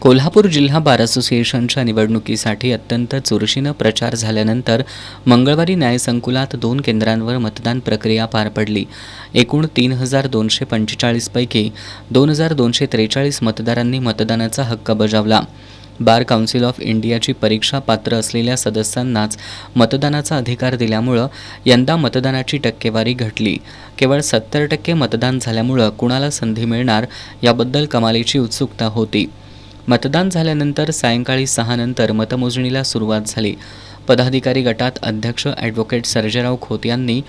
कोल्हापूर जिल्हा बार असोसिएशनच्या निवडणुकीसाठी अत्यंत चुरशीनं प्रचार झाल्यानंतर मंगळवारी न्यायसंकुलात 2 केंद्रांवर मतदान प्रक्रिया पार पडली. एकूण 3,245 पैकी 2,243 मतदारांनी मतदानाचा हक्क बजावला. बार काउन्सिल ऑफ इंडियाची परीक्षा पात्र असलेल्या सदस्यांनाच मतदानाचा अधिकार दिल्यामुळं यंदा मतदानाची टक्केवारी घटली. केवळ 70% मतदान झाल्यामुळं कुणाला संधी मिळणार याबद्दल कमालीची उत्सुकता होती. मतदान झाल्यानंतर सायंकाळी 6 नंतर मतमोजणीला सुरुवात झाली. पदाधिकारी गटात अध्यक्ष ॲडव्होकेट सर्जेराव खोत यांनी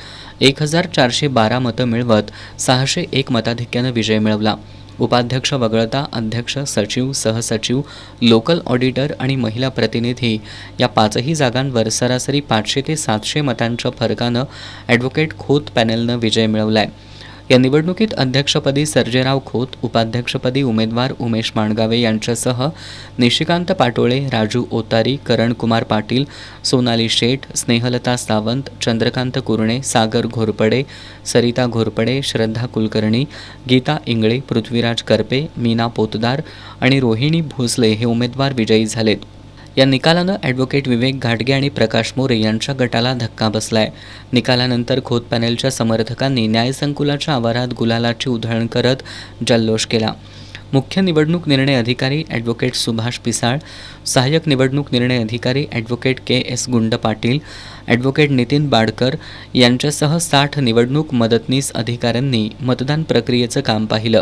1,412 मतं मिळवत 601 मताधिक्यानं विजय मिळवला. उपाध्यक्ष वगळता अध्यक्ष, सचिव, सहसचिव, लोकल ऑडिटर आणि महिला प्रतिनिधी या 5ही जागांवर सरासरी 500 ते 700 मतांच्या फरकानं ॲडव्होकेट खोत पॅनेलनं विजय मिळवलाय. या निवडणुकीत अध्यक्षपदी सर्जेराव खोत, उपाध्यक्षपदी उमेदवार उमेश माणगावे यांच्यासह निशिकांत पाटोळे, राजू ओतारी, करणकुमार पाटील, सोनाली शेठ, स्नेहलता सावंत, चंद्रकांत कुरणे, सागर घोरपडे, सरिता घोरपडे, श्रद्धा कुलकर्णी, गीता इंगळे, पृथ्वीराज करपे, मीना पोतदार आणि रोहिणी भोसले हे उमेदवार विजयी झालेत. या निकालानं ॲडव्होकेट विवेक घाटगे आणि प्रकाश मोरे यांच्या गटाला धक्का बसलाय. निकालानंतर खोत पॅनेलच्या समर्थकांनी न्यायसंकुलाच्या आवारात गुलालाची उधळण करत जल्लोष केला. मुख्य निवडणूक निर्णय अधिकारी ॲडव्होकेट सुभाष पिसाळ, सहाय्यक निवडणूक निर्णय अधिकारी ॲडव्होकेट के.एस. गुंड पाटील, ॲडव्होकेट नितीन बाडकर यांच्यासह 60 निवडणूक मदतनीस अधिकाऱ्यांनी मतदान प्रक्रियेचं काम पाहिलं.